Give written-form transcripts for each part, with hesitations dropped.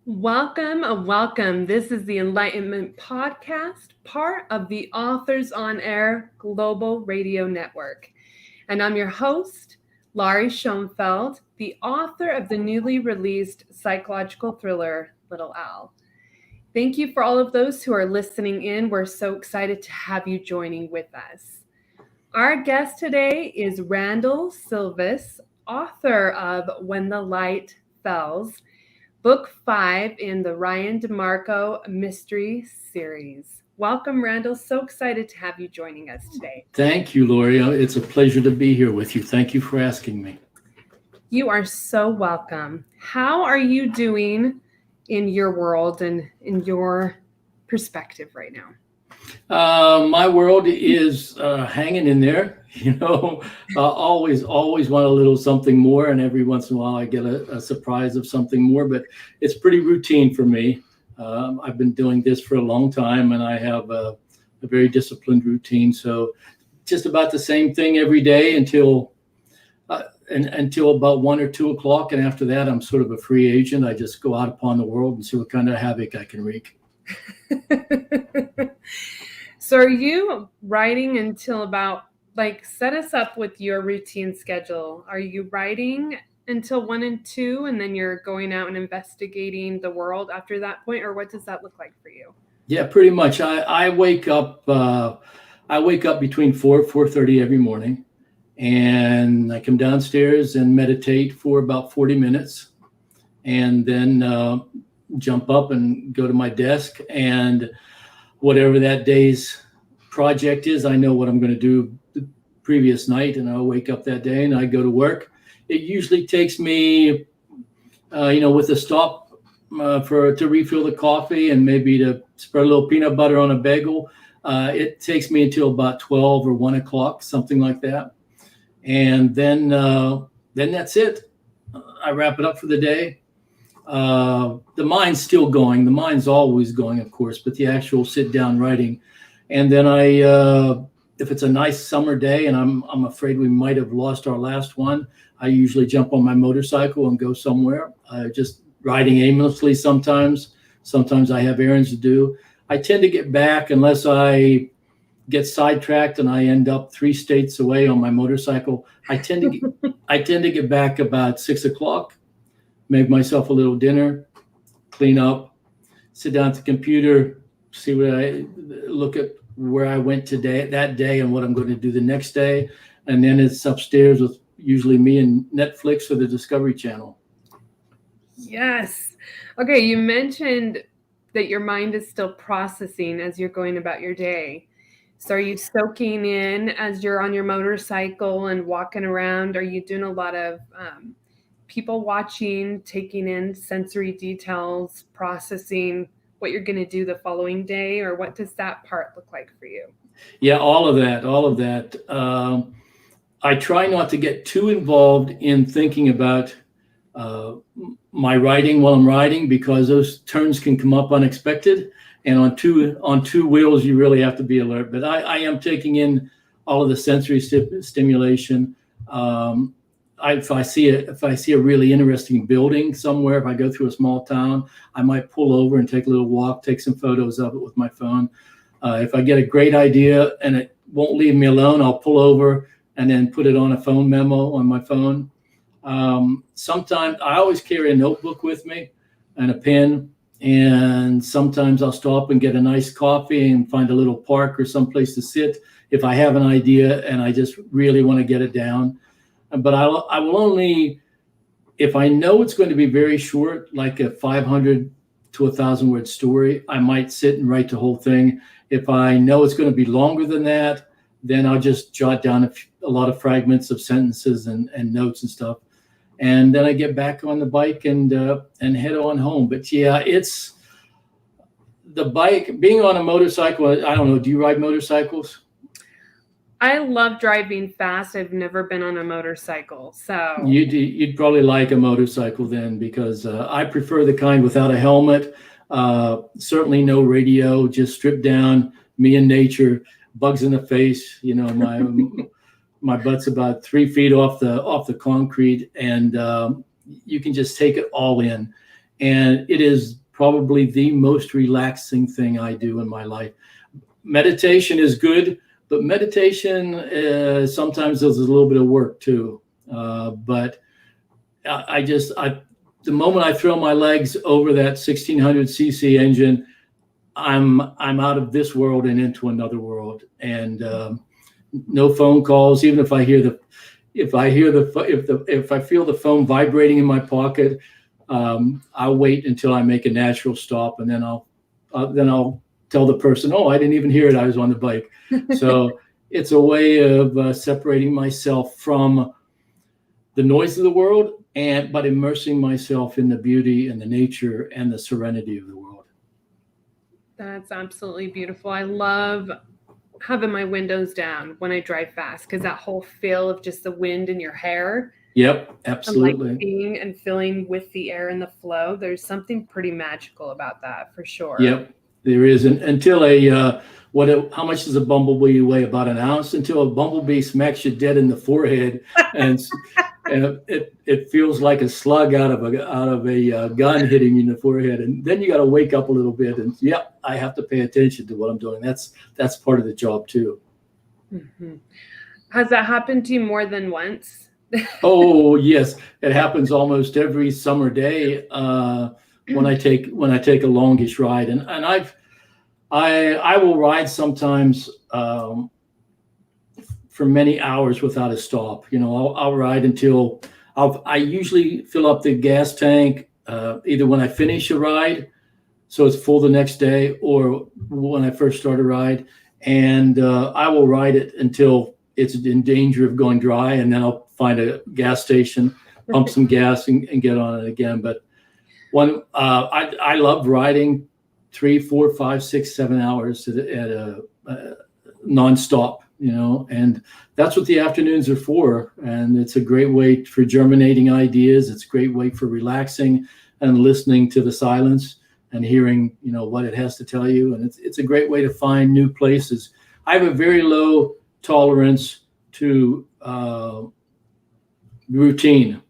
Welcome. This is the Enlightenment Podcast, part of the Authors on Air Global Radio Network. And I'm your host, Laurie Schoenfeld, the author of the newly released psychological thriller, Little Al. Thank you for all of those who are listening in. We're so excited to have you joining with us. Our guest today is Randall Silvis, author of When the Light Falls, Book 5 in the Ryan DeMarco Mystery series. Welcome, Randall. So excited to have you joining us today. Thank you, Lori. It's a pleasure to be here with you. Thank you for asking me. You are so welcome. How are you doing in your world and in your perspective right now? My world is hanging in there. Always want a little something more, and every once in a while I get a surprise of something more, but it's pretty routine for me. I've been doing this for a long time, and I have a very disciplined routine, so just about the same thing every day until about 1 or 2 o'clock, and after that I'm sort of a free agent. I just go out upon the world and see what kind of havoc I can wreak. So are you writing until about, set us up with your routine schedule. Are you writing until 1 and 2, and then you're going out and investigating the world after that point, or what does that look like for you? Yeah, pretty much. I wake up between 4:30 every morning, and I come downstairs and meditate for about 40 minutes, and then jump up and go to my desk, and whatever that day's project is, I know what I'm going to do the previous night, and I'll wake up that day and I go to work. It usually takes me, with a stop to refill the coffee and maybe to spread a little peanut butter on a bagel. It takes me until about 12 or 1 o'clock, something like that. And then that's it. I wrap it up for the day. The mind's still going. The mind's always going, of course, but the actual sit down writing. And then if it's a nice summer day and I'm afraid we might have lost our last one, I usually jump on my motorcycle and go somewhere, just riding aimlessly sometimes. Sometimes I have errands to do. I tend to get back unless I get sidetracked and I end up 3 states away on my motorcycle. I tend to get back about 6 o'clock. Make myself a little dinner, clean up, sit down at the computer, look at where I went that day and what I'm going to do the next day. And then it's upstairs with usually me and Netflix or the Discovery Channel. Yes. Okay. You mentioned that your mind is still processing as you're going about your day. So are you soaking in as you're on your motorcycle and walking around? Are you doing a lot of people watching, taking in sensory details, processing what you're going to do the following day, or what does that part look like for you? Yeah, all of that. I try not to get too involved in thinking about my writing while I'm riding, because those turns can come up unexpected, and on two wheels you really have to be alert. But I am taking in all of the sensory stimulation. If I see a really interesting building somewhere, if I go through a small town, I might pull over and take a little walk, take some photos of it with my phone. If I get a great idea and it won't leave me alone, I'll pull over and then put it on a phone memo on my phone. Sometimes I always carry a notebook with me and a pen, and sometimes I'll stop and get a nice coffee and find a little park or someplace to sit if I have an idea and I just really want to get it down. But I will only, if I know it's going to be very short, like a 500 to 1,000 word story, I might sit and write the whole thing. If I know it's going to be longer than that, then I'll just jot down a lot of fragments of sentences and notes and stuff. And then I get back on the bike and head on home. But yeah, it's the bike, being on a motorcycle. I don't know. Do you ride motorcycles? I love driving fast. I've never been on a motorcycle, so you'd probably like a motorcycle then, because I prefer the kind without a helmet. Certainly no radio, just stripped down, me and nature, bugs in the face. My butt's about 3 feet off the concrete, and you can just take it all in. And it is probably the most relaxing thing I do in my life. Meditation is good, but meditation sometimes is a little bit of work too. But the moment I throw my legs over that 1600 cc engine, I'm out of this world and into another world. And no phone calls. Even if I feel the phone vibrating in my pocket, I'll wait until I make a natural stop, and then I'll tell the person, "Oh, I didn't even hear it. I was on the bike." So it's a way of separating myself from the noise of the world, but immersing myself in the beauty and the nature and the serenity of the world. That's absolutely beautiful. I love having my windows down when I drive fast, because that whole feel of just the wind in your hair. Yep, absolutely. And like being and feeling with the air and the flow. There's something pretty magical about that, for sure. Yep, there is. Until how much does a bumblebee weigh? About an ounce. Until a bumblebee smacks you dead in the forehead, and it feels like a slug out of a gun hitting you in the forehead, and then you got to wake up a little bit. And I have to pay attention to what I'm doing. That's part of the job too. Mm-hmm. Has that happened to you more than once? Oh yes, it happens almost every summer day when I take a longish ride, and I will ride sometimes for many hours without a stop. I'll ride until I usually fill up the gas tank either when I finish a ride, so it's full the next day, or when I first start a ride, and I will ride it until it's in danger of going dry, and then I'll find a gas station, pump some gas, and get on it again. But I love riding 3, 4, 5, 6, 7 hours at a nonstop, and that's what the afternoons are for. And it's a great way for germinating ideas. It's a great way for relaxing and listening to the silence and hearing, what it has to tell you. And it's a great way to find new places. I have a very low tolerance to routine,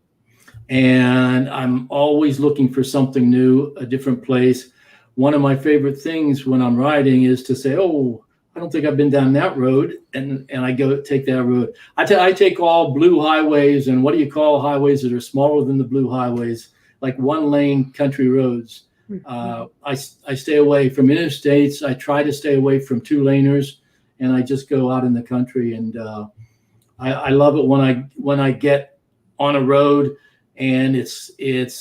and I'm always looking for something new, a different place. One of my favorite things when I'm riding is to say, "Oh, I don't think I've been down that road," and I go take that road. I take all blue highways, and what do you call highways that are smaller than the blue highways, like one-lane country roads. I stay away from interstates. I try to stay away from two-laners, and I just go out in the country. And I love it when I get on a road and it's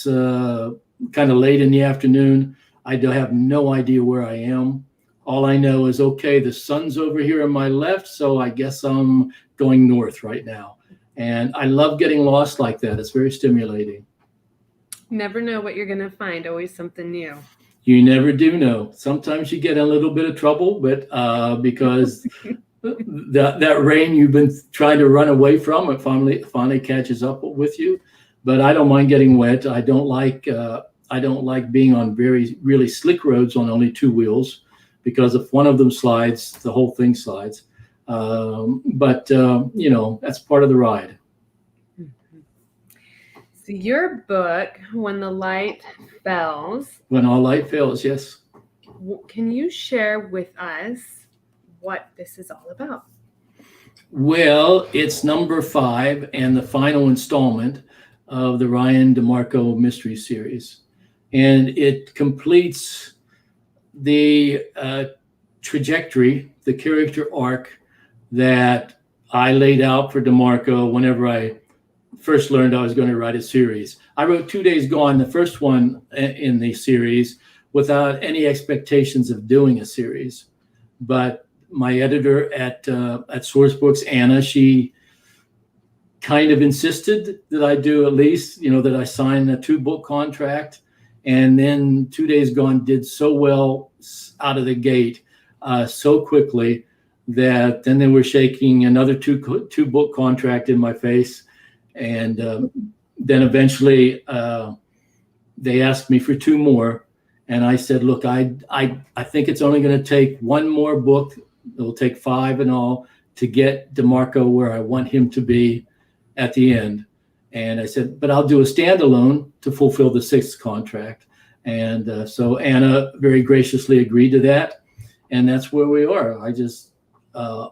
kind of late in the afternoon. I have no idea where I am. All I know is, okay, the sun's over here on my left, so I guess I'm going north right now. And I love getting lost like that. It's very stimulating. Never know what you're going to find. Always something new. You never do know. Sometimes you get in a little bit of trouble, but because that rain you've been trying to run away from, it finally catches up with you. But I don't mind getting wet. I don't like being on really slick roads on only two wheels, because if one of them slides, the whole thing slides. But that's part of the ride. So your book, When All Light Fails. When All Light Fails, yes. Can you share with us what this is all about? Well, it's number 5 and the final installment of the Ryan DeMarco Mystery series. And it completes the trajectory, the character arc that I laid out for DeMarco whenever I first learned I was going to write a series. I wrote 2 Days Gone, the first one in the series, without any expectations of doing a series. But my editor at Sourcebooks, Anna, she kind of insisted that I do at least, that I sign a 2-book contract. And then 2 Days Gone did so well out of the gate so quickly that then they were shaking another 2-book contract in my face. And then eventually they asked me for 2 more. And I said, look, I think it's only going to take 1 more book. It'll take 5 in all to get DeMarco where I want him to be at the end. And I said, but I'll do a standalone to fulfill the 6th contract. And so Anna very graciously agreed to that. And that's where we are. I just,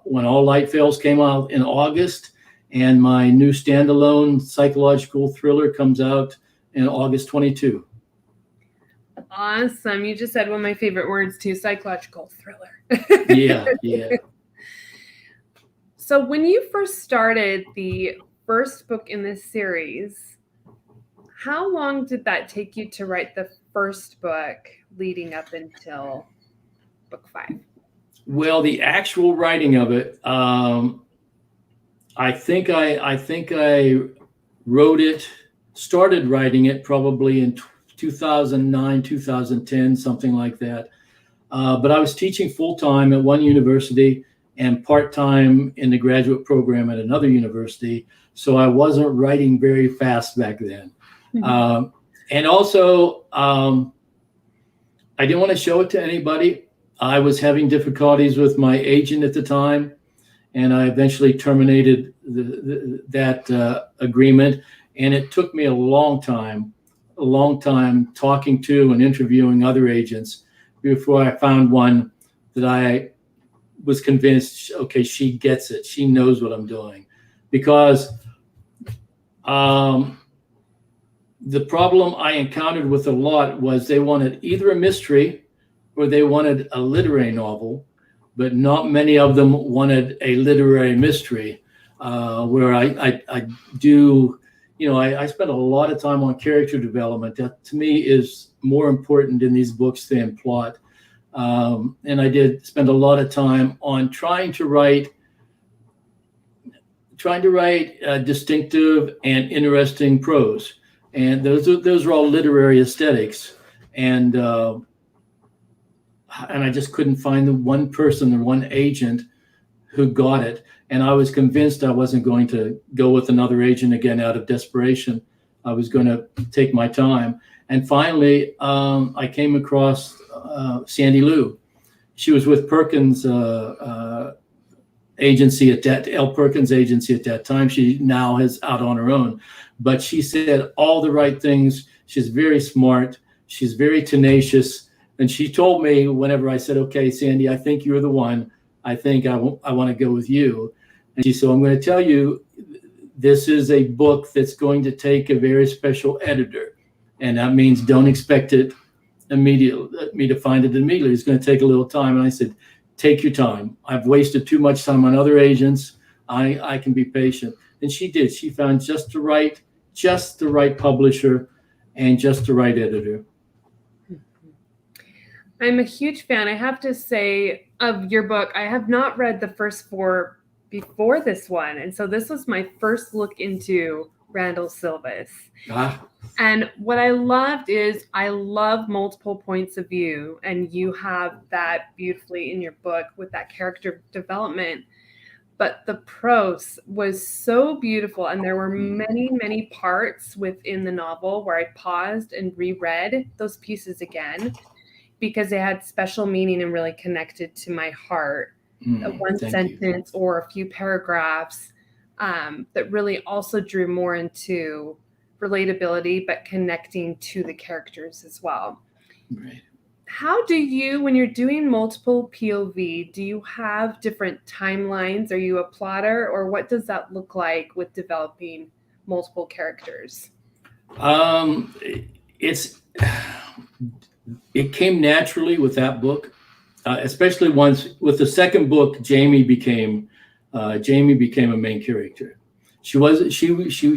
When All Light Fails came out in August, and my new standalone psychological thriller comes out in August 22. Awesome. You just said one of my favorite words too, psychological thriller. Yeah. So when you first started the first book in this series, how long did that take you to write the first book leading up until book 5? Well, the actual writing of it, I think I started writing it probably in 2009, 2010, something like that. But I was teaching full-time at one university and part-time in the graduate program at another university. So I wasn't writing very fast back then. Mm-hmm. And also, I didn't want to show it to anybody. I was having difficulties with my agent at the time, and I eventually terminated that agreement. And it took me a long time talking to and interviewing other agents before I found one that I was convinced, okay, she gets it. She knows what I'm doing. Because the problem I encountered with a lot was they wanted either a mystery or they wanted a literary novel, but not many of them wanted a literary mystery, where I do, I spend a lot of time on character development. That to me is more important in these books than plot. And I did spend a lot of time on trying to write distinctive and interesting prose. And those are all literary aesthetics. And I just couldn't find the one person or one agent who got it. And I was convinced I wasn't going to go with another agent again out of desperation. I was going to take my time. And finally, I came across Sandy Lou. She was with Perkins agency at that, L. Perkins agency at that time. She now is out on her own. But she said all the right things. She's very smart. She's very tenacious. And she told me whenever I said, okay, Sandy, I think you're the one. I think I want to go with you. And she said, I'm going to tell you, this is a book that's going to take a very special editor. And that means don't expect it immediately, me to find it immediately. It's going to take a little time. And I said, take your time. I've wasted too much time on other agents. I can be patient. And she did. She found just the right publisher and just the right editor. I'm a huge fan, I have to say, of your book. I have not read the first 4 before this one. And so this was my first look into Randall Silvis. And what I loved is I love multiple points of view. And you have that beautifully in your book with that character development. But the prose was so beautiful. And there were many, many parts within the novel where I paused and reread those pieces again, because they had special meaning and really connected to my heart. One sentence or a few paragraphs that really also drew more into relatability, but connecting to the characters as well. Right. How do you, when you're doing multiple POV, do you have different timelines? Are you a plotter, or what does that look like with developing multiple characters? It came naturally with that book, especially once with the second book. Jamie became a main character. She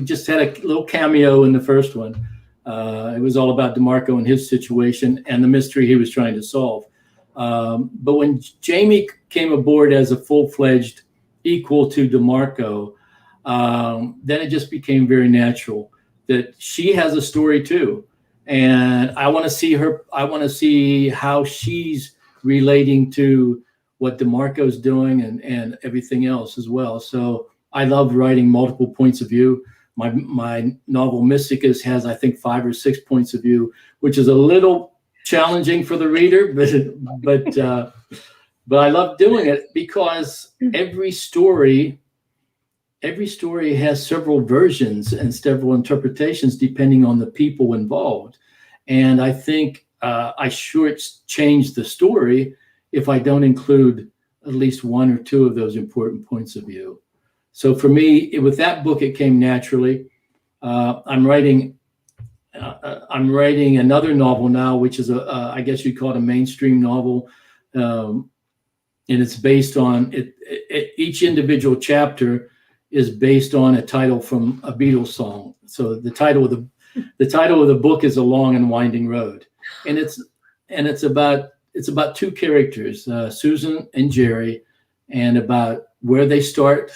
just had a little cameo in the first one. It was all about DeMarco and his situation and the mystery he was trying to solve. But when Jamie came aboard as a full-fledged equal to DeMarco, then it just became very natural that she has a story too. And I want to see her. I want to see how she's relating to what DeMarco's doing and everything else as well. So I love writing multiple points of view. My novel Mysticus has, I think, 5 or 6 points of view, which is a little challenging for the reader, but I love doing it because every story has several versions and several interpretations depending on the people involved. And I think I shortchange the story if I don't include at least one or two of those important points of view. So for me, with that book, it came naturally. I'm writing another novel now, which is I guess you'd call it a mainstream novel, and it's based on each individual chapter is based on a title from a Beatles song. So the title of the book is A Long and Winding Road, and it's about two characters, Susan and Jerry, and about where they start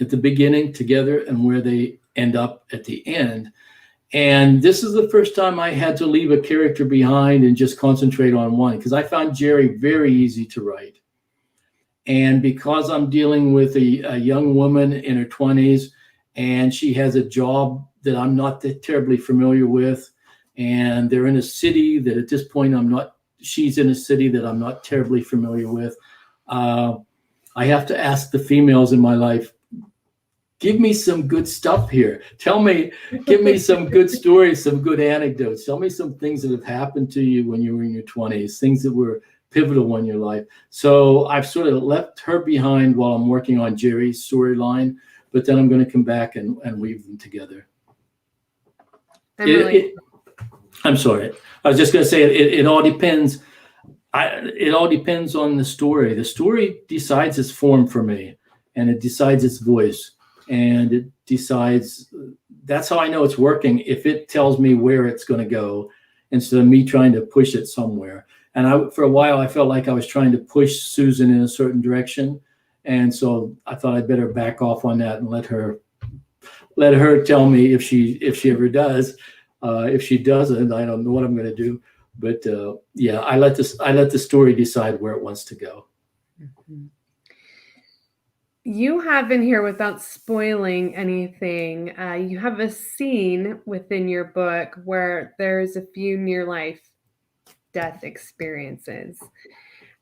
at the beginning together and where they end up at the end. And this is the first time I had to leave a character behind and just concentrate on one, because I found Jerry very easy to write. And because I'm dealing with a young woman in her 20s, and she has a job that I'm not terribly familiar with, and they're in a city that at this point she's in a city that I'm not terribly familiar with, I have to ask the females in my life, give me some good stuff here. Give me some good stories, some good anecdotes. Tell me some things that have happened to you when you were in your 20s, things that were pivotal in your life. So I've sort of left her behind while I'm working on Jerry's storyline, but then I'm going to come back and weave them together. I'm sorry. I was just going to say it all depends. It all depends on the story. The story decides its form for me, and it decides its voice. And it decides, that's how I know it's working, if it tells me where it's going to go instead of me trying to push it somewhere. And for a while, I felt like I was trying to push Susan in a certain direction. And so I thought I'd better back off on that and let her tell me if she ever does. If she doesn't, I don't know what I'm going to do. But yeah, I let the story decide where it wants to go. Mm-hmm. You have in here, without spoiling anything, you have a scene within your book where there's a few near-death experiences.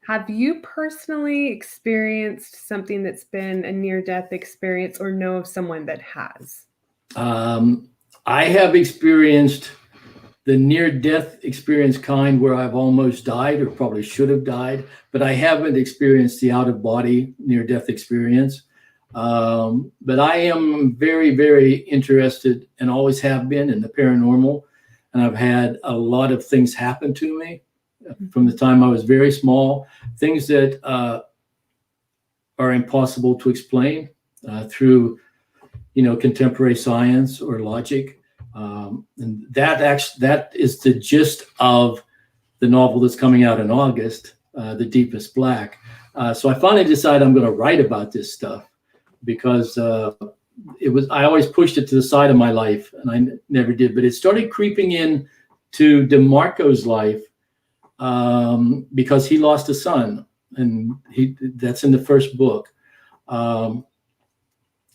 Have you personally experienced something that's been a near-death experience, or know of someone that has? I have experienced the near-death experience kind where I've almost died or probably should have died, but I haven't experienced the out-of-body near-death experience. But I am very, very interested, and always have been, in the paranormal. And I've had a lot of things happen to me from the time I was very small, things that are impossible to explain through, contemporary science or logic. And that is the gist of the novel that's coming out in August, The Deepest Black. So I finally decided I'm going to write about this stuff, because I always pushed it to the side of my life, and I never did. But it started creeping in to DeMarco's life because he lost a son, and that's in the first book.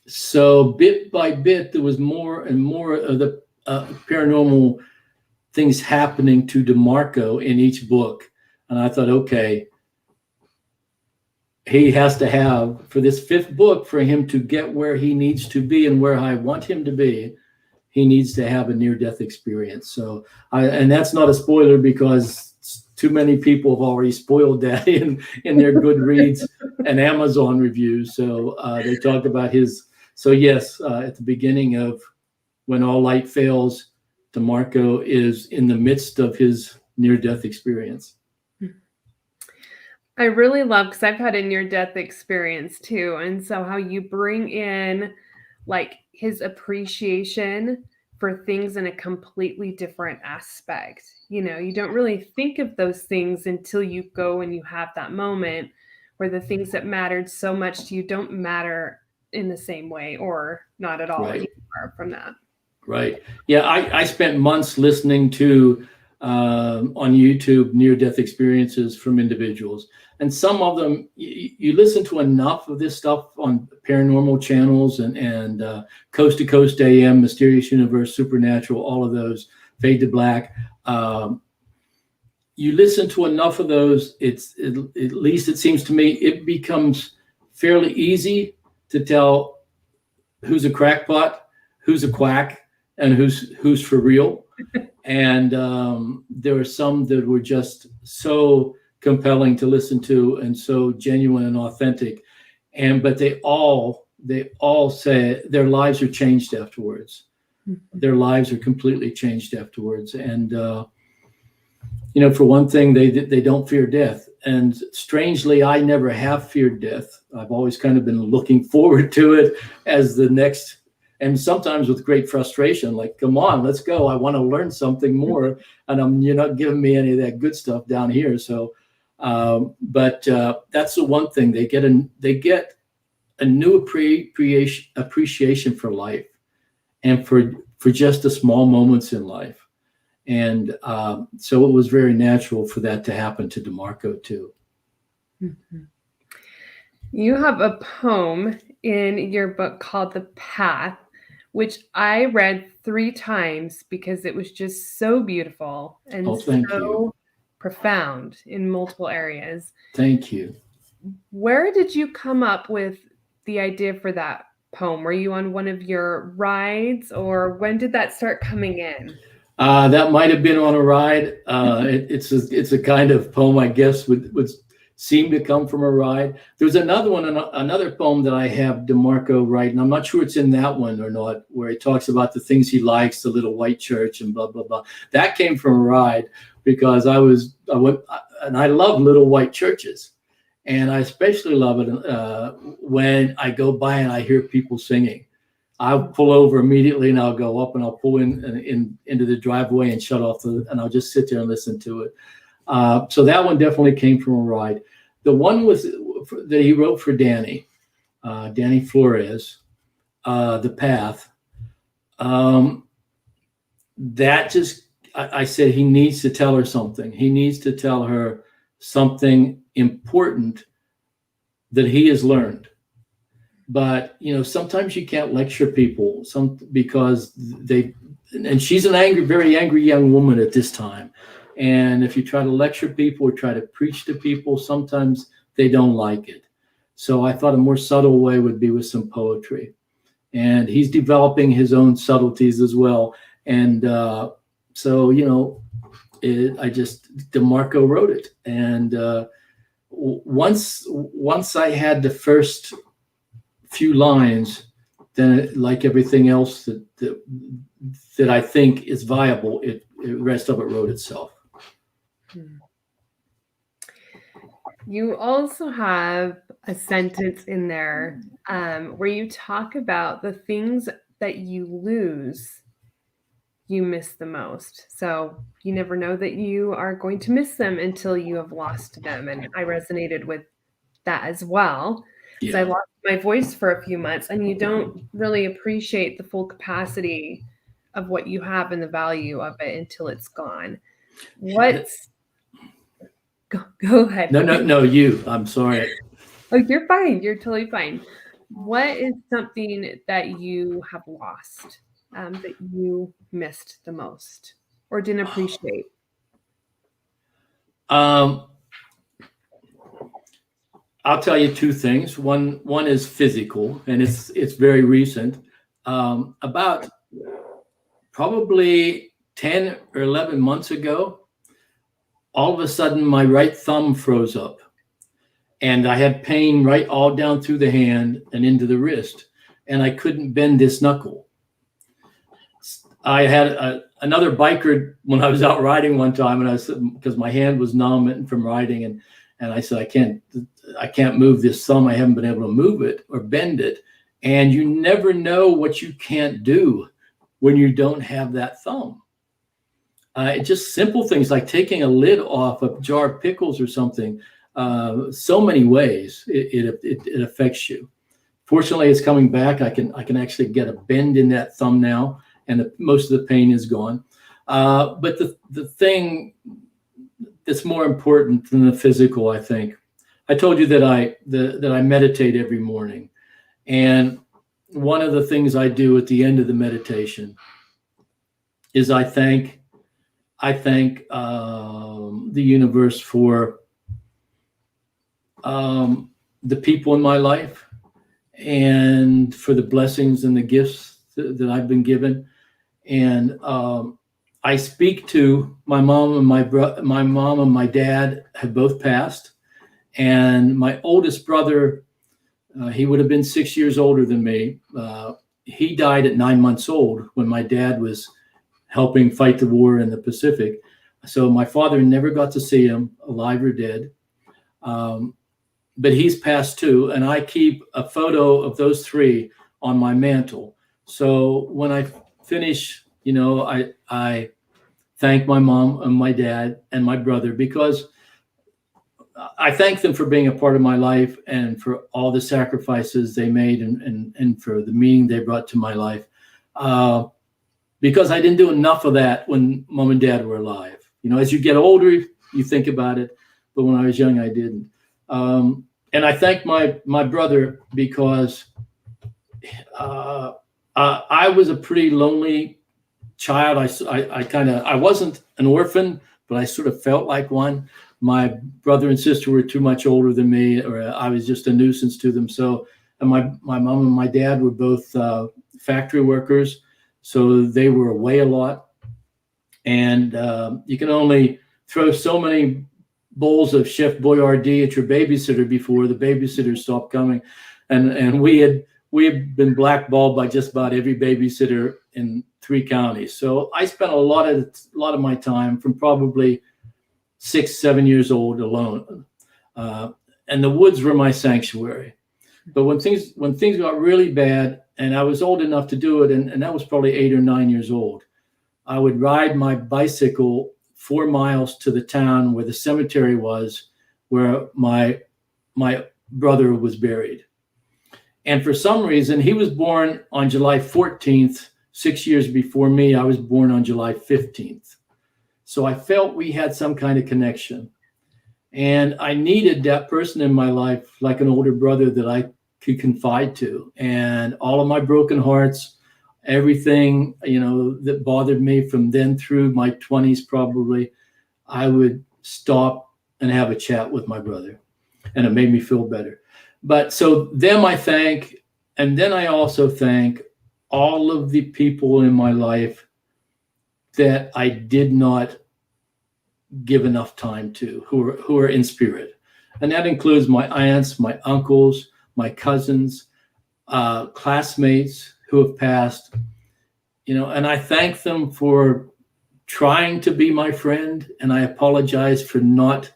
So bit by bit, there was more and more of the paranormal things happening to DeMarco in each book. And I thought, okay, he has to have, for this fifth book, for him to get where he needs to be and where I want him to be, he needs to have a near-death experience. So, and that's not a spoiler, because too many people have already spoiled that in their Goodreads and Amazon reviews. So they talked about his. So yes, at the beginning of When All Light Fails, DeMarco is in the midst of his near-death experience. I really love, because I've had a near-death experience too, and so how you bring in like his appreciation for things in a completely different aspect. You don't really think of those things until you go and you have that moment where the things that mattered so much to you don't matter in the same way, or not at all, Right. from that. Right. Yeah, I spent months listening to on YouTube near-death experiences from individuals, and some of them you listen to enough of this stuff on paranormal channels and Coast to Coast AM, Mysterious Universe, Supernatural, all of those, Fade to Black. You listen to enough of those, at least it seems to me, it becomes fairly easy to tell who's a crackpot, who's a quack, and who's for real. And there were some that were just so compelling to listen to and so genuine and authentic. But they all say their lives are changed afterwards. Mm-hmm. Their lives are completely changed afterwards. And for one thing, they don't fear death. And strangely, I never have feared death. I've always kind of been looking forward to it as the next, and sometimes with great frustration, like, come on, let's go. I want to learn something more. And you're not giving me any of that good stuff down here. So, but that's the one thing. They get a new appreciation for life and for just the small moments in life. And so it was very natural for that to happen to DeMarco too. Mm-hmm. You have a poem in your book called The Path, which I read 3 times because it was just so beautiful and so profound in multiple areas. Thank you. Where did you come up with the idea for that poem? Were you on one of your rides, or when did that start coming in? That might have been on a ride. It's a kind of poem, I guess, would seem to come from a ride. There's another one, another poem that I have DeMarco write, and I'm not sure it's in that one or not, where he talks about the things he likes, the little white church and blah, blah, blah. That came from a ride because I went, and I love little white churches. And I especially love it when I go by and I hear people singing. I'll pull over immediately and I'll go up and I'll pull into the driveway and shut off and I'll just sit there and listen to it. So that one definitely came from a ride. The one that he wrote for Danny Flores, The Path. That just, I said, he needs to tell her something. He needs to tell her something important that he has learned. But, sometimes you can't lecture people because and she's an very angry young woman at this time. And if you try to lecture people or try to preach to people, sometimes they don't like it. So I thought a more subtle way would be with some poetry. And he's developing his own subtleties as well. And so, DeMarco wrote it. And once I had the first few lines, then like everything else that I think is viable, the rest of it wrote itself. You also have a sentence in there where you talk about the things that you lose, you miss the most. So you never know that you are going to miss them until you have lost them. And I resonated with that as well. Yeah. I lost my voice for a few months, and you don't really appreciate the full capacity of what you have and the value of it until it's gone. Go ahead. No, you. I'm sorry. Oh, you're fine. You're totally fine. What is something that you have lost that you missed the most or didn't appreciate? I'll tell you 2 things. One is physical, and it's very recent. About probably 10 or 11 months ago, all of a sudden my right thumb froze up, and I had pain right all down through the hand and into the wrist, and I couldn't bend this knuckle. I had another biker when I was out riding one time, and I said, because my hand was numb from riding, and I said, I can't move this thumb. I haven't been able to move it or bend it. And you never know what you can't do when you don't have that thumb. Just simple things like taking a lid off a jar of pickles or something. So many ways it affects you. Fortunately, it's coming back. I can actually get a bend in that thumb now, and most of the pain is gone. But the thing that's more important than the physical, I think, I told you that I meditate every morning, and one of the things I do at the end of the meditation is I thank the universe for the people in my life and for the blessings and the gifts that I've been given. And I speak to my mom and my mom and my dad have both passed, and my oldest brother, he would have been 6 years older than me. He died at 9 months old when my dad was helping fight the war in the Pacific. So my father never got to see him, alive or dead. But he's passed too, and I keep a photo of those three on my mantle. So when I finish, I thank my mom and my dad and my brother, because I thank them for being a part of my life and for all the sacrifices they made and for the meaning they brought to my life. Because I didn't do enough of that when mom and dad were alive. As you get older, you think about it, but when I was young, I didn't. And I thank my brother because I was a pretty lonely child. I wasn't an orphan, but I sort of felt like one. My brother and sister were too much older than me, or I was just a nuisance to them. So, and my mom and my dad were both factory workers, so they were away a lot. And you can only throw so many bowls of Chef Boyardee at your babysitter before the babysitter stopped coming. And we had been blackballed by just about every babysitter in 3 counties. So I spent a lot of my time from probably 6, 7 years old alone. And the woods were my sanctuary. But when things got really bad, and I was old enough to do it, and that was probably 8 or 9 years old, I would ride my bicycle 4 miles to the town where the cemetery was, where my brother was buried. And for some reason, he was born on July 14th, 6 years before me. I was born on July 15th. So I felt we had some kind of connection. And I needed that person in my life, like an older brother that I could confide to. And all of my broken hearts, everything, that bothered me from then through my 20s, probably, I would stop and have a chat with my brother. And it made me feel better. But so them I thank, and then I also thank all of the people in my life that I did not give enough time to, who are in spirit. And that includes my aunts, my uncles, my cousins, classmates who have passed, and I thank them for trying to be my friend, and I apologize for not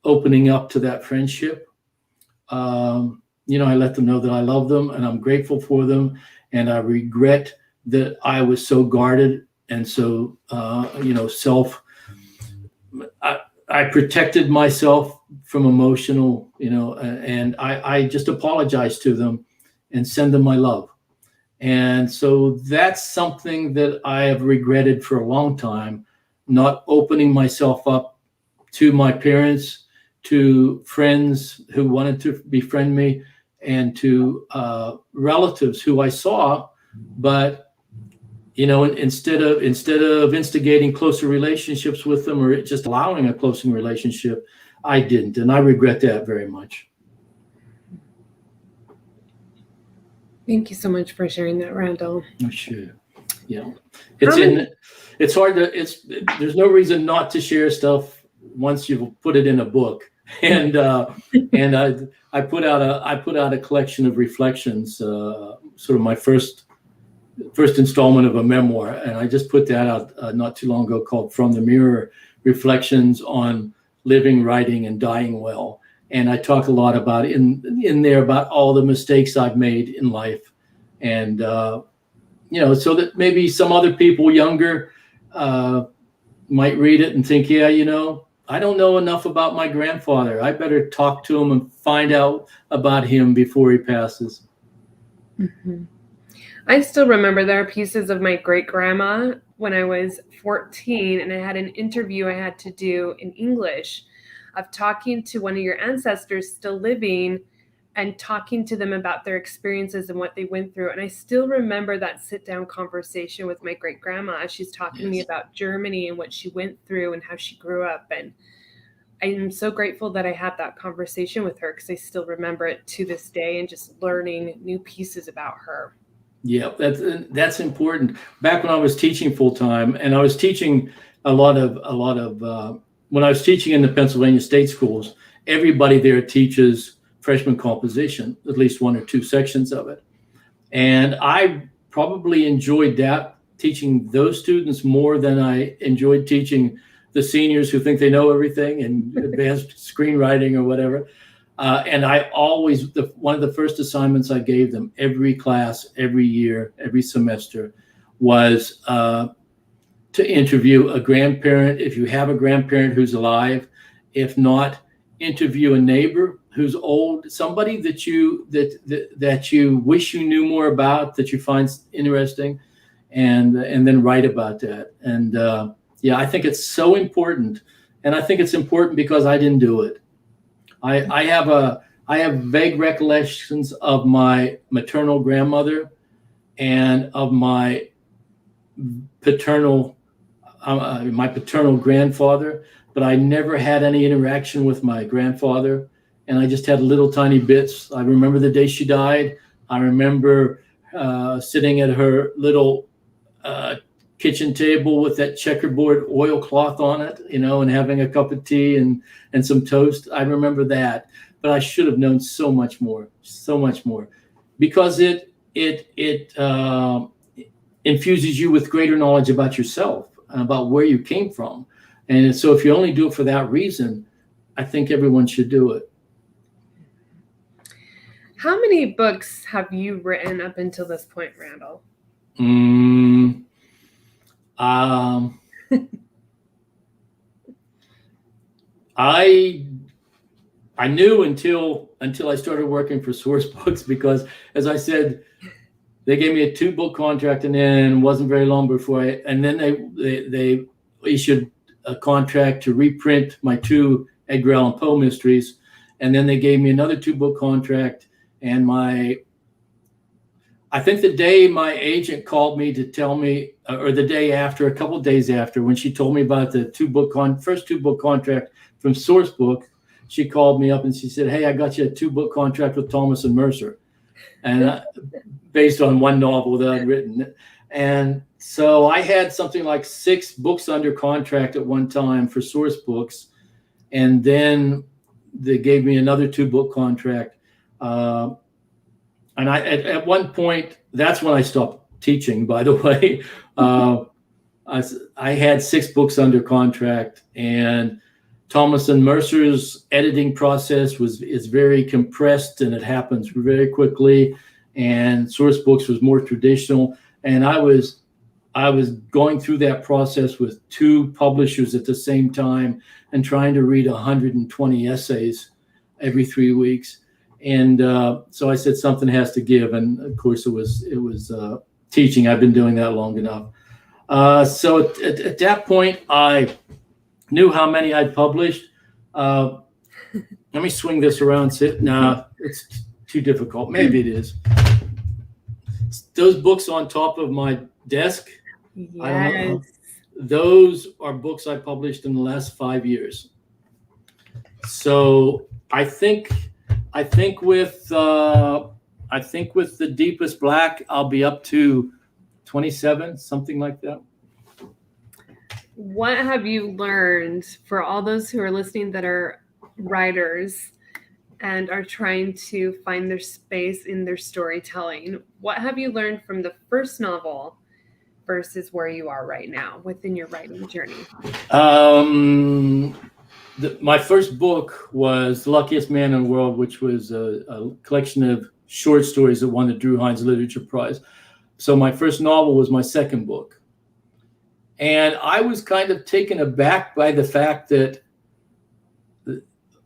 opening up to that friendship. I let them know that I love them and I'm grateful for them, and I regret that I was so guarded and so I protected myself from emotional, and I just apologize to them and send them my love. And so that's something that I have regretted for a long time, not opening myself up to my parents, to friends who wanted to befriend me, and to relatives who I saw, but instead of instigating closer relationships with them or just allowing a closer relationship, I didn't, and I regret that very much. Thank you so much for sharing that, Randall. Oh, sure. It's hard to. There's no reason not to share stuff once you've put it in a book. And I put out a collection of reflections, sort of my first installment of a memoir, and I just put that out not too long ago, called From the Mirror: Reflections on Living, Writing, and Dying Well. And I talk a lot about in there about all the mistakes I've made in life, and so that maybe some other people younger might read it and think, I don't know enough about my grandfather. I better talk to him and find out about him before he passes. Mm-hmm. I still remember there are pieces of my great-grandma when I was 14, and I had an interview I had to do in English of talking to one of your ancestors still living and talking to them about their experiences and what they went through. And I still remember that sit-down conversation with my great-grandma as she's talking to me about Germany and what she went through and how she grew up. And I'm so grateful that I had that conversation with her, because I still remember it to this day, and just learning new pieces about her. Yeah, that's important. Back when I was teaching full time, and I was teaching a lot of when I was teaching in the Pennsylvania state schools, everybody there teaches freshman composition, at least one or two sections of it. And I probably enjoyed that, teaching those students more than I enjoyed teaching the seniors who think they know everything and advanced screenwriting or whatever. And I always, one of the first assignments I gave them every class, every year, every semester was to interview a grandparent, if you have a grandparent who's alive. If not, interview a neighbor who's old, somebody that you wish you knew more about, that you find interesting, and then write about that. And I think it's so important, and I think it's important because I didn't do it. I have vague recollections of my maternal grandmother and of my paternal grandfather, but I never had any interaction with my grandfather, and I just had little tiny bits. I remember the day she died. I remember sitting at her little kitchen table with that checkerboard oilcloth on it, and having a cup of tea and some toast. I remember that, but I should have known so much more, because it infuses you with greater knowledge about yourself and about where you came from. And so if you only do it for that reason, I think everyone should do it. How many books have you written up until this point, Randall? I knew until I started working for Source Books, because, as I said, they gave me a 2-book contract, and then it wasn't very long before and then they issued a contract to reprint my 2 Edgar Allan Poe mysteries, and then they gave me another 2-book contract. And I think the day my agent called me to tell me, or the day after, a couple of days after, when she told me about the first 2-book contract from Source Book, she called me up and she said, "Hey, I got you a 2-book contract with Thomas and Mercer," and based on one novel that I'd written. And so I had something like 6 books under contract at one time for Source Books, and then they gave me another 2-book contract. And at one point, that's when I stopped teaching, by the way. I had 6 books under contract, and Thomas and Mercer's editing process is very compressed, and it happens very quickly. And Source Books was more traditional. And I was going through that process with 2 publishers at the same time, and trying to read 120 essays every 3 weeks. And so I said, something has to give. And of course it was teaching. I've been doing that long enough. So at that point, I knew how many I'd published. Let me swing this around. No, it's too difficult. Maybe it is. Those books on top of my desk, Yes. I don't know. Those are books I published in the last 5 years. So I think with The Deepest Black, I'll be up to 27, something like that. What have you learned, for all those who are listening that are writers and are trying to find their space in their storytelling? What have you learned from the first novel versus where you are right now within your writing journey? My first book was The Luckiest Man in the World, which was a collection of short stories that won the Drue Heinz Literature Prize. So my first novel was my second book. And I was kind of taken aback by the fact that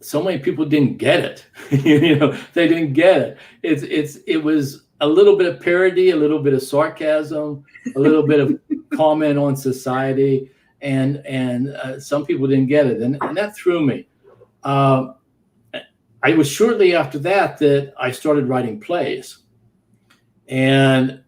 so many people didn't get it. They didn't get it. It was a little bit of parody, a little bit of sarcasm, a little bit of comment on society. And some people didn't get it, and that threw me. I was shortly after that I started writing plays, and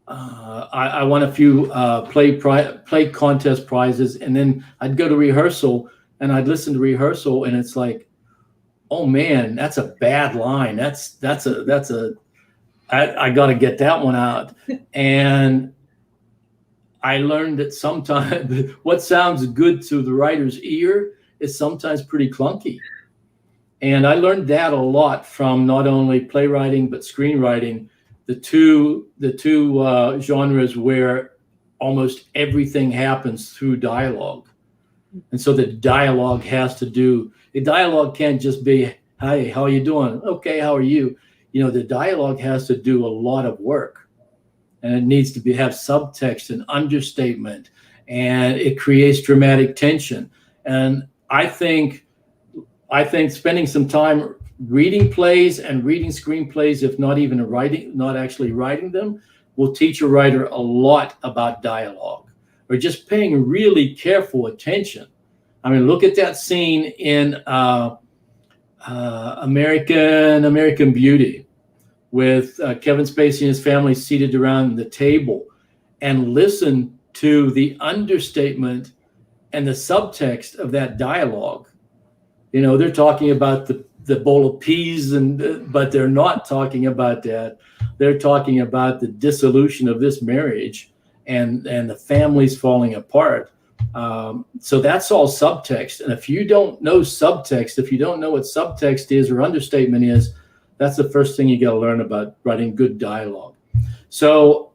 I won a few play contest prizes, and then I'd go to rehearsal, and I'd listen to rehearsal, and it's like, oh man, that's a bad line. That's a I got to get that one out. And I learned that sometimes what sounds good to the writer's ear is sometimes pretty clunky. And I learned that a lot from not only playwriting, but screenwriting, the two genres where almost everything happens through dialogue. And so the dialogue can't just be, "Hi, how are you doing?" "Okay, how are you?" The dialogue has to do a lot of work, and it needs to have subtext and understatement, and it creates dramatic tension. And I think spending some time reading plays and reading screenplays, if not actually writing them, will teach a writer a lot about dialogue, or just paying really careful attention. I mean, look at that scene in American Beauty with Kevin Spacey and his family seated around the table, and listen to the understatement and the subtext of that dialogue. They're talking about the bowl of peas, but they're not talking about that. They're talking about the dissolution of this marriage and the families falling apart. So that's all subtext. And if you don't know subtext, if you don't know what subtext is or understatement is, that's the first thing you got to learn about writing good dialogue. So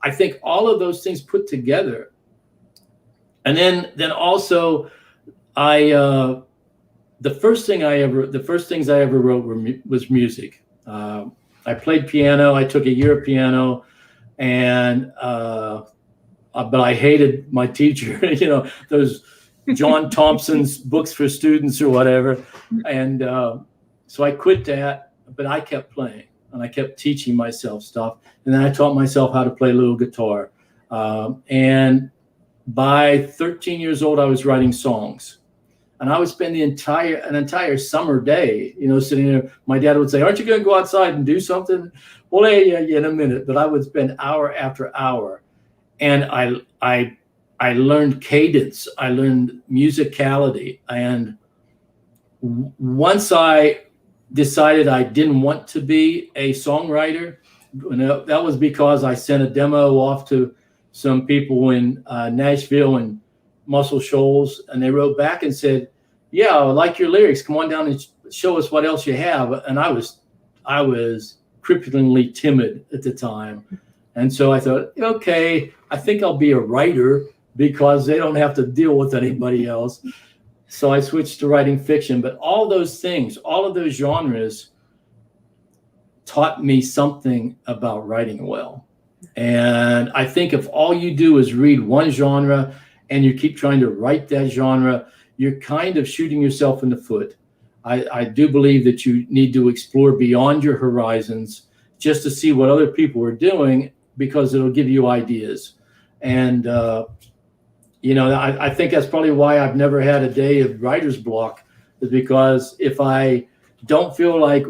I think all of those things put together. And then also the first things I ever wrote was music. I played piano. I took a year of piano, but I hated my teacher. Those John Thompson's books for students or whatever. And so I quit that, but I kept playing, and I kept teaching myself stuff. And then I taught myself how to play a little guitar. And by 13 years old, I was writing songs. And I would spend an entire summer day, sitting there. My dad would say, "Aren't you going to go outside and do something?" "Well, yeah, in a minute." But I would spend hour after hour. And I learned cadence. I learned musicality. And once I decided I didn't want to be a songwriter, that was because I sent a demo off to some people in Nashville and Muscle Shoals, and they wrote back and said, "Yeah, I like your lyrics. Come on down and show us what else you have." And I was cripplingly timid at the time. And so I thought, okay, I think I'll be a writer because they don't have to deal with anybody else. So I switched to writing fiction. But all those things, all of those genres taught me something about writing well. And I think if all you do is read one genre and you keep trying to write that genre, you're kind of shooting yourself in the foot. I do believe that you need to explore beyond your horizons just to see what other people are doing, because it'll give you ideas. And, I think that's probably why I've never had a day of writer's block, is because if I don't feel like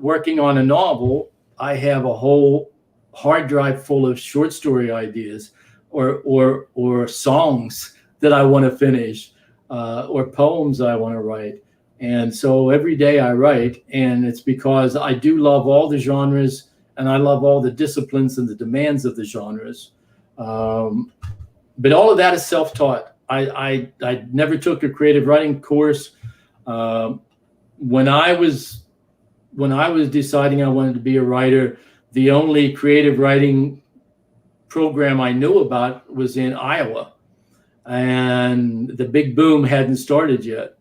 working on a novel, I have a whole hard drive full of short story ideas or songs that I want to finish, or poems I want to write. And so every day I write, and it's because I do love all the genres, and I love all the disciplines and the demands of the genres. But all of that is self-taught. I never took a creative writing course. When I was deciding I wanted to be a writer, the only creative writing program I knew about was in Iowa, and the big boom hadn't started yet.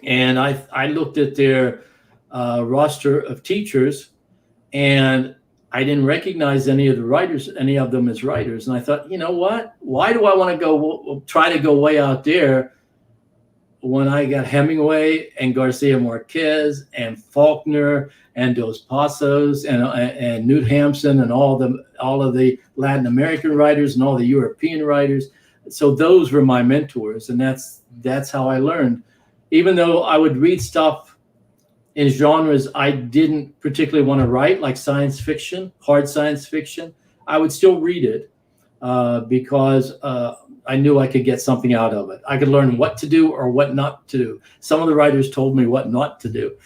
And I looked at their roster of teachers, and I didn't recognize any of them as writers. And I thought, you know what? Why do I want to try to go way out there when I got Hemingway and Garcia Marquez and Faulkner and Dos Passos and Newt Hampson and all of the Latin American writers and all the European writers? So those were my mentors, and that's how I learned. Even though I would read stuff in genres I didn't particularly want to write, like science fiction, hard science fiction, I would still read it because I knew I could get something out of it. I could learn what to do or what not to do. Some of the writers told me what not to do.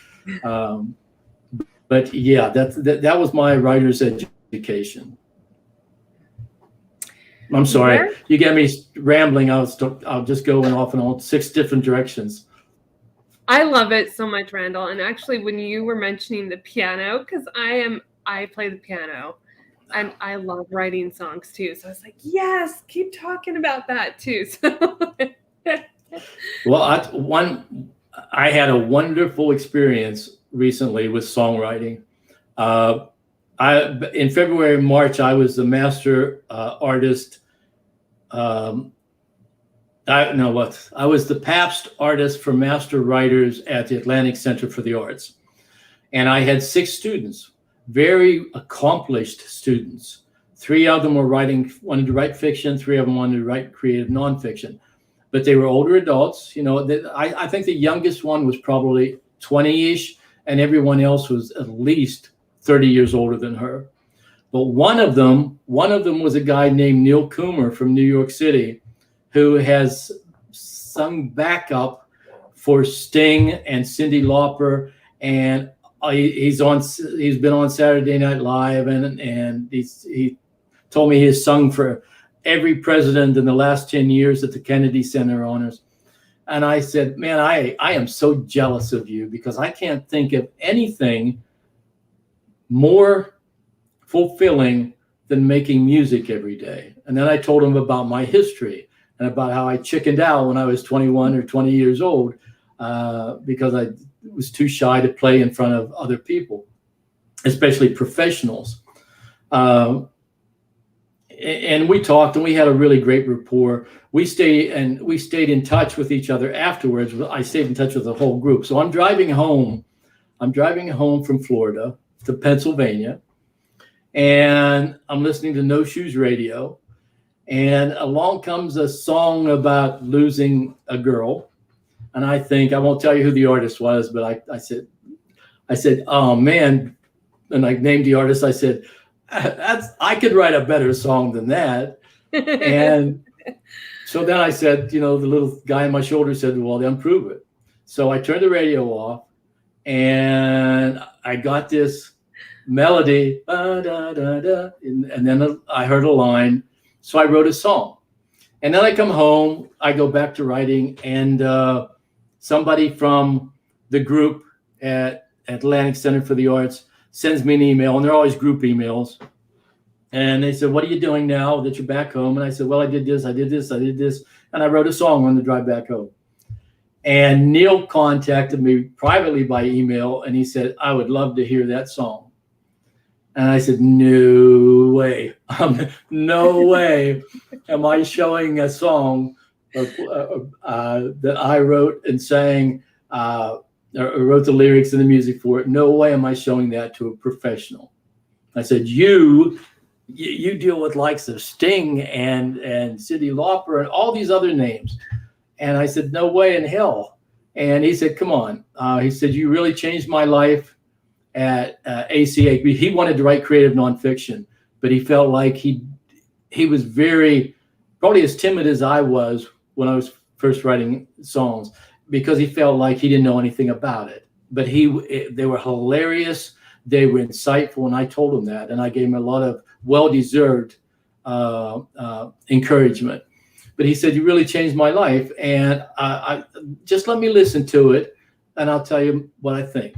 But yeah, that was my writer's education. I'm sorry, you get me rambling. I'll just go off in all 6 different directions. I love it so much, Randall. And actually, when you were mentioning the piano, because I play the piano, and I love writing songs too. So I was like, yes, keep talking about that too. So. Well, I had a wonderful experience recently with songwriting. In February, March, I was the master artist. I was the Pabst artist for master writers at the Atlantic Center for the Arts. And I had 6 students, very accomplished students. 3 of them wanted to write fiction, 3 of them wanted to write creative nonfiction. But they were older adults. I think the youngest one was probably 20-ish, and everyone else was at least 30 years older than her. But one of them was a guy named Neil Coomer from New York City, who has sung backup for Sting and Cyndi Lauper, and he's been on Saturday Night Live, and he told me he has sung for every president in the last 10 years at the Kennedy Center honors. And I said, man, I am so jealous of you, because I can't think of anything more fulfilling than making music every day. And then I told him about my history and about how I chickened out when I was 21 or 20 years old because I was too shy to play in front of other people, especially professionals. And we talked, and we had a really great rapport. We stayed in touch with each other afterwards. I stayed in touch with the whole group. So I'm driving home from Florida to Pennsylvania, and I'm listening to No Shoes Radio, and along comes a song about losing a girl. And I won't tell you who the artist was, but I said, oh man. And I named the artist. I said, I could write a better song than that. And so then I said, the little guy on my shoulder said, well, then prove it. So I turned the radio off, and I got this melody, and then I heard a line. So I wrote a song. And then I come home, I go back to writing, and somebody from the group at Atlantic Center for the Arts sends me an email, and they're always group emails. And they said, what are you doing now that you're back home? And I said, well, I did this. And I wrote a song on the drive back home. And Neil contacted me privately by email, and he said, I would love to hear that song. And I said, no way. No way am I showing a song that I wrote and sang, or wrote the lyrics and the music for it. No way am I showing that to a professional. I said, you deal with likes of Sting and Cyndi Lauper and all these other names. And I said, no way in hell. And he said, come on. He said, you really changed my life at ACA. He wanted to write creative nonfiction, but he felt like he was probably as timid as I was when I was first writing songs, because he felt like he didn't know anything about it. But they were hilarious. They were insightful. And I told him that. And I gave him a lot of well-deserved encouragement. But he said, you really changed my life. And I just let me listen to it, and I'll tell you what I think.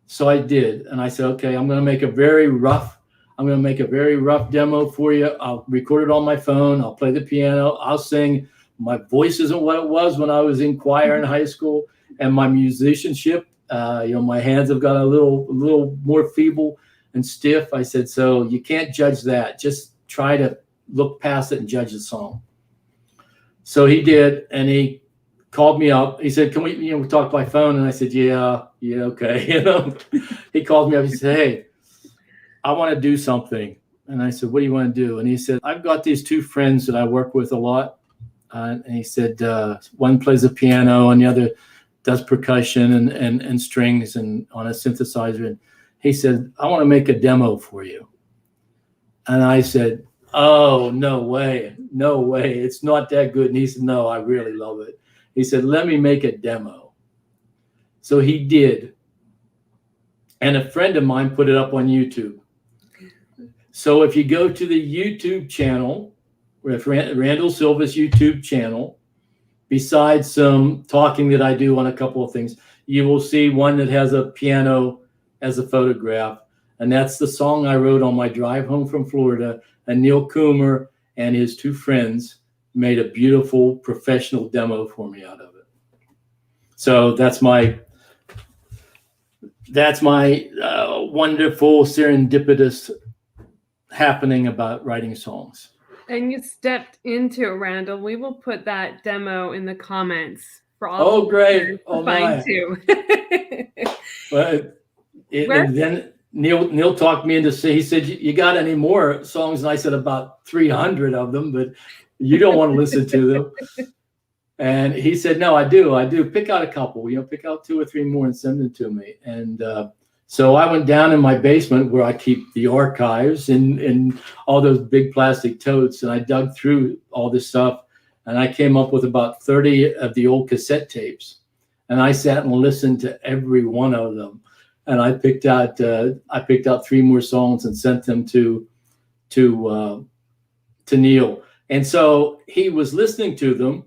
So I did. And I said, okay, I'm going to make a very rough demo for you. I'll record it on my phone. I'll play the piano. I'll sing. My voice isn't what it was when I was in choir in high school, and my musicianship, my hands have got a little more feeble and stiff. I said, so you can't judge that. Just try to look past it and judge the song. So he did, and he called me up. He said, can we talk by phone? And I said, yeah, okay. He called me up. He said, hey, I want to do something. And I said, what do you want to do? And he said, I've got these 2 friends that I work with a lot. And he said, one plays the piano and the other does percussion and strings and on a synthesizer. And he said, I want to make a demo for you. And I said, oh, no way. It's not that good. And he said, no, I really love it. He said, let me make a demo. So he did. and a friend of mine put it up on YouTube. So if you go to the YouTube channel, Randall Silvis YouTube channel, besides some talking that I do on a couple of things, you will see one that has a piano as a photograph. And that's the song I wrote on my drive home from Florida. And Neil Coomer and his two friends made a beautiful professional demo for me out of it. So that's my wonderful serendipitous happening about writing songs. And you stepped into it, Randall. We will put that demo in the comments for all. Oh, great! To find too. But and then Neil talked me into say, he said, "You got any more songs?" And I said, "About 300 of them, but you don't want to listen to them." And he said, "No, I do. Pick out a couple. Pick out 2 or 3 more and send them to me." And so I went down in my basement where I keep the archives and all those big plastic totes, and I dug through all this stuff, and I came up with about 30 of the old cassette tapes, and I sat and listened to every one of them, and I picked out 3 more songs and sent them to Neil, and so he was listening to them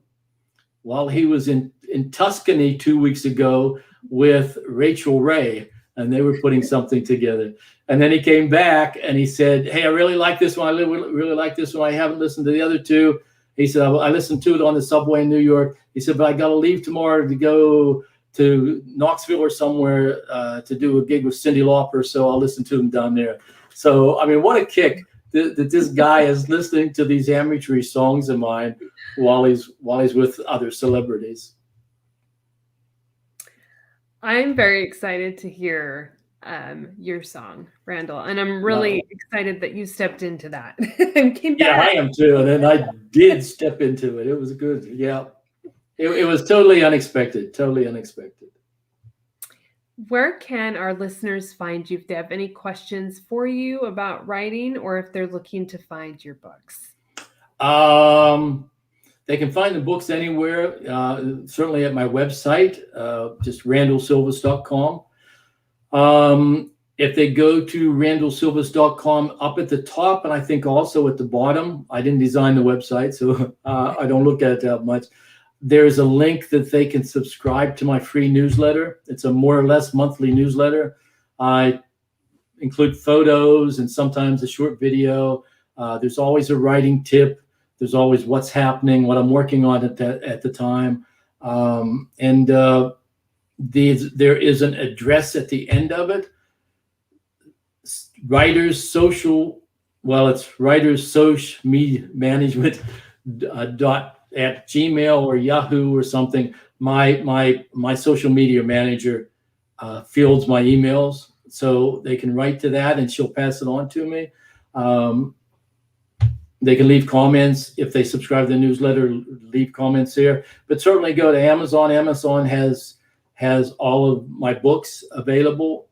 while he was in Tuscany 2 weeks ago with Rachel Ray. And they were putting something together. And then he came back and he said, "Hey, I really like this one. I really like this one. I haven't listened to the other 2." He said, "I listened to it on the subway in New York." He said, "But I got to leave tomorrow to go to Knoxville or somewhere to do a gig with Cyndi Lauper. So I'll listen to them down there." So, I mean, what a kick that this guy is listening to these amateur songs of mine while he's with other celebrities. I'm very excited to hear your song, Randall, and I'm really excited that you stepped into that and came back. Yeah, I am too, and then I did step into it. It was good. Yeah, it was totally unexpected. Where can our listeners find you if they have any questions for you about writing, or if they're looking to find your books? They can find the books anywhere, certainly at my website, just randallsilvis.com. If they go to randallsilvis.com, up at the top, and I think also at the bottom, I didn't design the website, so I don't look at it that much. There's a link that they can subscribe to my free newsletter. It's a more or less monthly newsletter. I include photos and sometimes a short video. There's always a writing tip. There's always what's happening, what I'm working on at the time. There is an address at the end of it. Writers Social, it's Writers Social Media Management at Gmail or Yahoo or something. My social media manager fields my emails, so they can write to that and she'll pass it on to me. They can leave comments if they subscribe to the newsletter, leave comments there. But certainly go to Amazon. Amazon has all of my books available.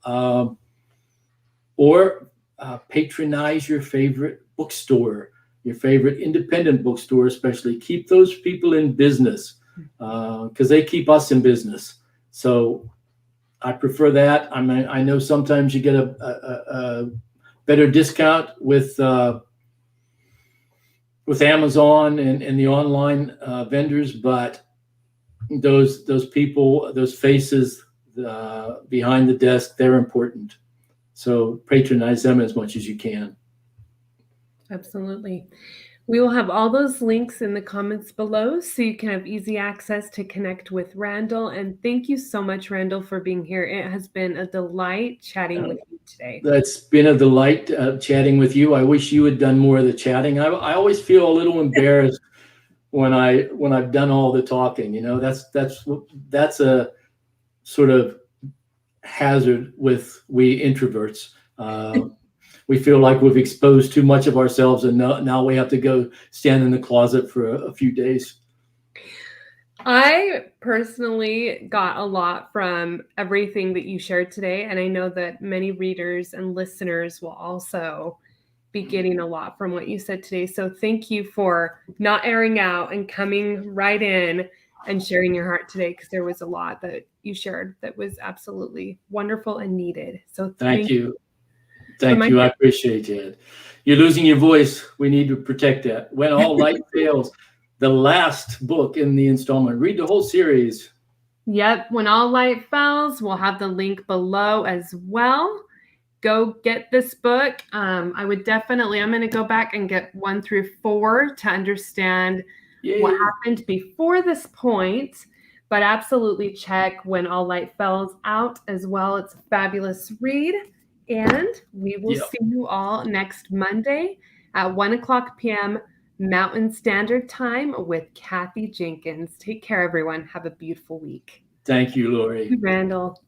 Or patronize your favorite bookstore, your favorite independent bookstore especially. Keep those people in business because they keep us in business. So I prefer that. I mean, I know sometimes you get a better discount with Amazon and the online vendors, but those people, those faces behind the desk, they're important. So patronize them as much as you can. Absolutely. We will have all those links in the comments below so you can have easy access to connect with Randall. And thank you so much, Randall, for being here. It has been a delight chatting with you today. It's been a delight chatting with you. I wish you had done more of the chatting. I always feel a little embarrassed when I've done all the talking. That's a sort of hazard with we introverts. We feel like we've exposed too much of ourselves, and now we have to go stand in the closet for a few days. I personally got a lot from everything that you shared today, and I know that many readers and listeners will also be getting a lot from what you said today. So thank you for not airing out and coming right in and sharing your heart today, because there was a lot that you shared that was absolutely wonderful and needed. So Thank you. Thank you. I appreciate it. You're losing your voice. We need to protect that. When All Light Fails, the last book in the installment. Read the whole series. Yep. When All Light Fails, we'll have the link below as well. Go get this book. I would definitely, I'm going to go back and get 1 through 4 to understand what happened before this point, but absolutely check When All Light Fails out as well. It's a fabulous read. And we will see you all next Monday at 1:00 p.m. Mountain Standard Time with Kathy Jenkins. Take care, everyone. Have a beautiful week. Thank you, Lori. Randall.